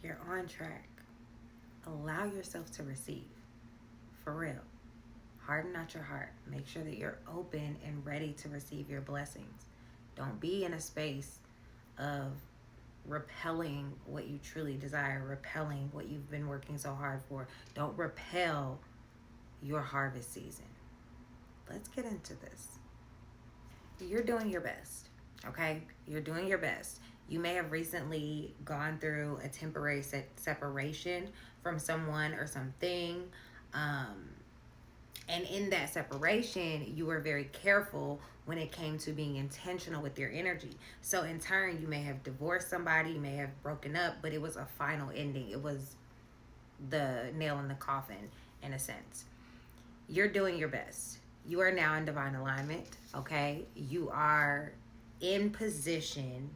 You're on track. Allow yourself to receive. For real. Harden not your heart. Make sure that you're open and ready to receive your blessings. Don't be in a space of repelling what you truly desire, repelling what you've been working so hard for. Don't repel your harvest season. Let's get into this. You're doing your best, okay? You're doing your best. You may have recently gone through a temporary separation from someone or something. Um, and in that separation, you were very careful when it came to being intentional with your energy. So, in turn, you may have divorced somebody, you may have broken up, but it was a final ending. It was the nail in the coffin, in a sense. You're doing your best. You are now in divine alignment, okay? You are in position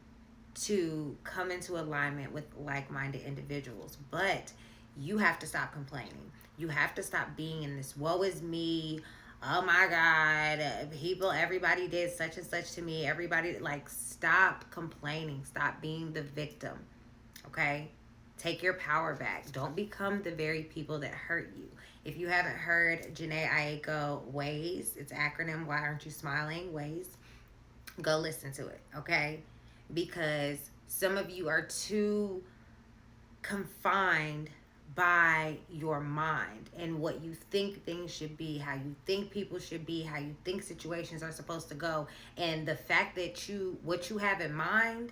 to come into alignment with like-minded individuals, but you have to stop complaining. You have to stop being in this woe is me, oh my god, people, everybody did such and such to me, everybody, like, stop complaining, stop being the victim, okay? Take your power back. Don't become the very people that hurt you. If you haven't heard Janae Aiko Ways, it's acronym, why aren't you smiling, Ways, go listen to it, okay? Because some of you are too confined by your mind and what you think things should be, how you think people should be, how you think situations are supposed to go. And the fact that what you have in mind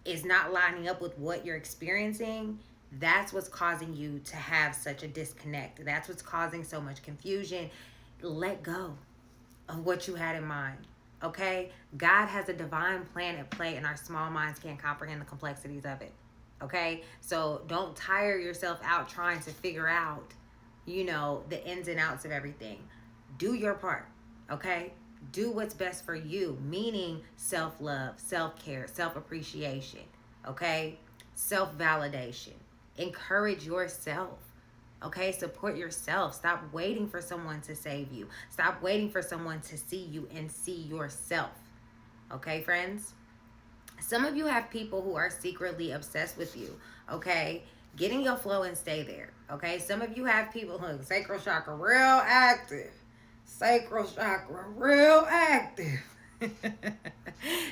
is not lining up with what you're experiencing, that's what's causing you to have such a disconnect. That's what's causing so much confusion. Let go of what you had in mind, okay? God has a divine plan at play, and our small minds can't comprehend the complexities of it, okay? So don't tire yourself out trying to figure out, the ins and outs of everything. Do your part, okay? Do what's best for you, meaning self-love, self-care, self-appreciation, okay? Self-validation. Encourage yourself, okay? Support yourself. Stop waiting for someone to save you. Stop waiting for someone to see you and see yourself, okay, friends? Some of you have people who are secretly obsessed with you, okay? Get in your flow and stay there, okay? Some of you have people who sacral chakra real active. Sacral chakra real active.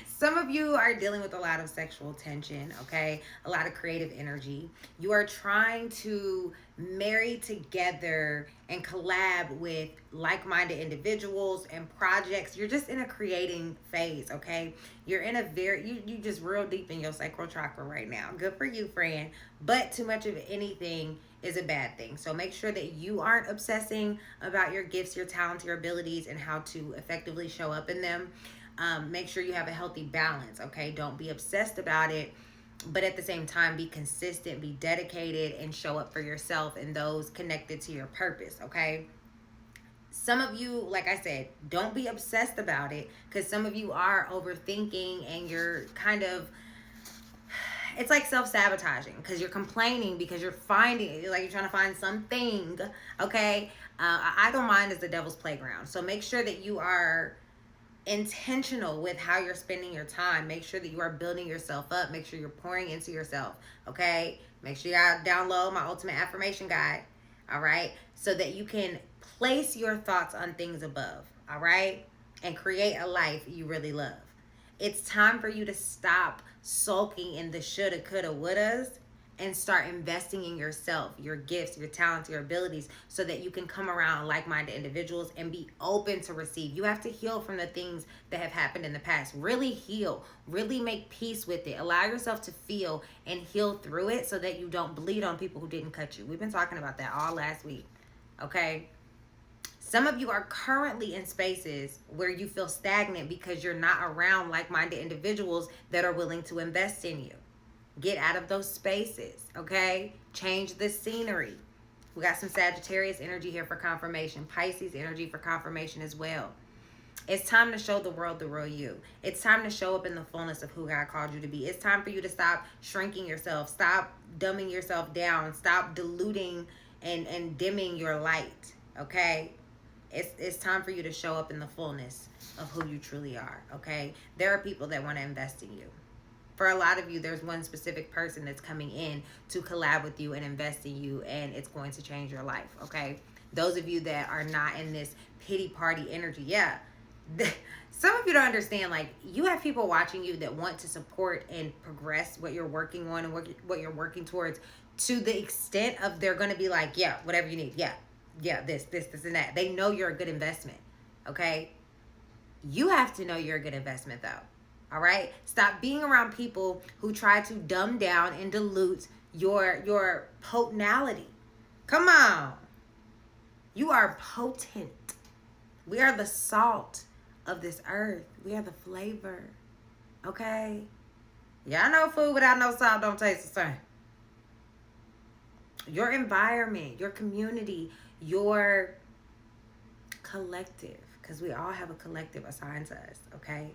Some of you are dealing with a lot of sexual tension, okay? A lot of creative energy. You are trying to marry together and collab with like-minded individuals and projects. You're just in a creating phase, okay? You're in you just real deep in your sacral chakra right now. Good for you, friend. But too much of anything is a bad thing. So make sure that you aren't obsessing about your gifts, your talents, your abilities, and how to effectively show up in them. Make sure you have a healthy balance, okay? Don't be obsessed about it, but at the same time, be consistent, be dedicated, and show up for yourself and those connected to your purpose, okay? Some of you, like I said, don't be obsessed about it, because some of you are overthinking and you're kind of, it's like self-sabotaging, because you're complaining because you're trying to find something, okay? Idle mind is the devil's playground. So make sure that you are intentional with how you're spending your time. Make sure that you are building yourself up. Make sure you're pouring into yourself, okay? Make sure you download my ultimate affirmation guide, all right? So that you can place your thoughts on things above, all right? And create a life you really love. It's time for you to stop sulking in the shoulda, coulda, wouldas and start investing in yourself, your gifts, your talents, your abilities, so that you can come around like-minded individuals and be open to receive. You have to heal from the things that have happened in the past. Really heal. Really make peace with it. Allow yourself to feel and heal through it so that you don't bleed on people who didn't cut you. We've been talking about that all last week, okay? Some of you are currently in spaces where you feel stagnant because you're not around like-minded individuals that are willing to invest in you. Get out of those spaces, okay? Change the scenery. We got some Sagittarius energy here for confirmation. Pisces energy for confirmation as well. It's time to show the world the real you. It's time to show up in the fullness of who God called you to be. It's time for you to stop shrinking yourself. Stop dumbing yourself down. Stop diluting and dimming your light, okay? It's time for you to show up in the fullness of who you truly are, okay? There are people that want to invest in you. For a lot of you, there's one specific person that's coming in to collab with you and invest in you, and it's going to change your life, okay? Those of you that are not in this pity party energy, yeah. Some of you don't understand, like, you have people watching you that want to support and progress what you're working on and what you're working towards, to the extent of they're going to be like, yeah, whatever you need. Yeah, this, and that. They know you're a good investment, okay? You have to know you're a good investment, though. All right? Stop being around people who try to dumb down and dilute your potenality. Come on. You are potent. We are the salt of this earth. We are the flavor. Okay? Y'all know food without no salt don't taste the same. Your environment, your community, your collective, because we all have a collective assigned to us, okay?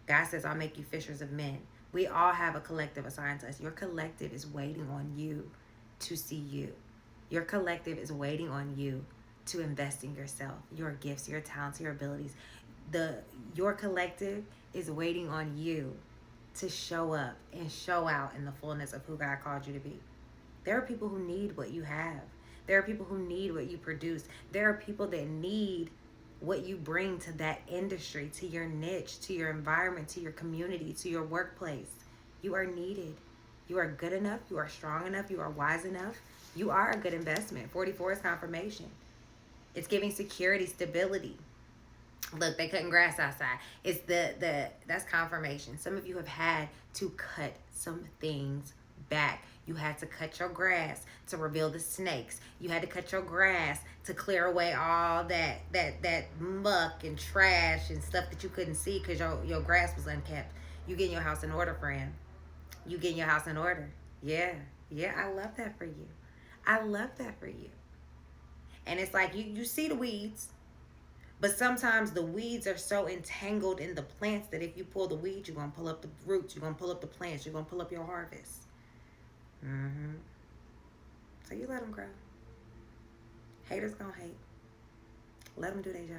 God says, I'll make you fishers of men. We all have a collective assigned to us. Your collective is waiting on you to see you. Your collective is waiting on you to invest in yourself, your gifts, your talents, your abilities. Your collective is waiting on you to show up and show out in the fullness of who God called you to be. There are people who need what you have. There are people who need what you produce. There are people that need what you bring to that industry, to your niche, to your environment, to your community, to your workplace. You are needed. You are good enough. You are strong enough. You are wise enough. You are a good investment. 44 is confirmation. It's giving security, stability. Look, they cutting grass outside. It's that's confirmation. Some of you have had to cut some things back. You had to cut your grass to reveal the snakes. You had to cut your grass to clear away all that muck and trash and stuff that you couldn't see because your grass was unkept. You getting your house in order, friend. You getting your house in order. Yeah, I love that for you. I love that for you. And it's like you see the weeds, but sometimes the weeds are so entangled in the plants that if you pull the weeds, you're going to pull up the roots, you're going to pull up the plants, you're going to pull up your harvest. So you let them grow. Haters gonna hate. Let them do their job.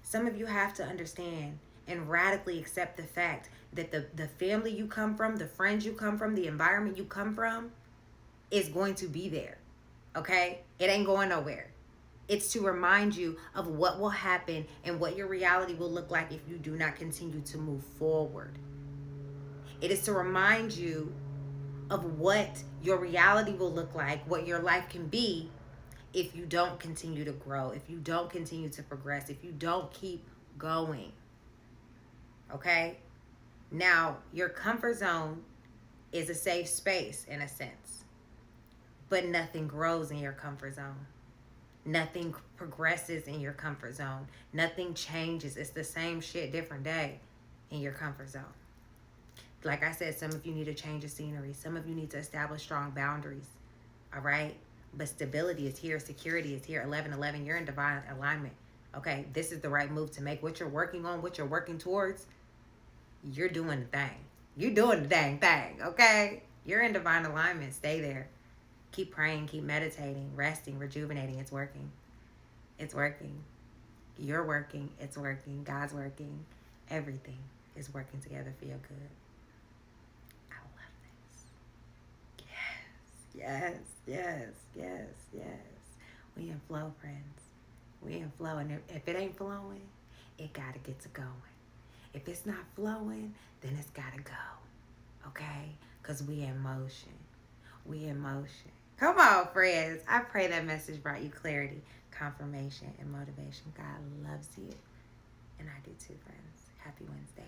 Some of you have to understand and radically accept the fact that the family you come from, the friends you come from, the environment you come from is going to be there. Okay? It ain't going nowhere. It's to remind you of what will happen and what your reality will look like if you do not continue to move forward. It is to remind you of what your reality will look like, what your life can be if you don't continue to grow, if you don't continue to progress, if you don't keep going. Okay? Now, your comfort zone is a safe space in a sense, but nothing grows in your comfort zone. Nothing progresses in your comfort zone. Nothing changes. It's the same shit, different day in your comfort zone. Like I said, some of you need to change of scenery. Some of you need to establish strong boundaries. All right? But stability is here. Security is here. 11-11, you're in divine alignment. Okay? This is the right move to make. What you're working on, what you're working towards, you're doing the thing. You're doing the dang thing. Okay? You're in divine alignment. Stay there. Keep praying. Keep meditating. Resting. Rejuvenating. It's working. It's working. You're working. It's working. God's working. Everything is working together for your good. Yes. We in flow, friends. We in flow. And if it ain't flowing, it got to get to going. If it's not flowing, then it's got to go. Okay? Because we in motion. We in motion. Come on, friends. I pray that message brought you clarity, confirmation, and motivation. God loves you. And I do too, friends. Happy Wednesday.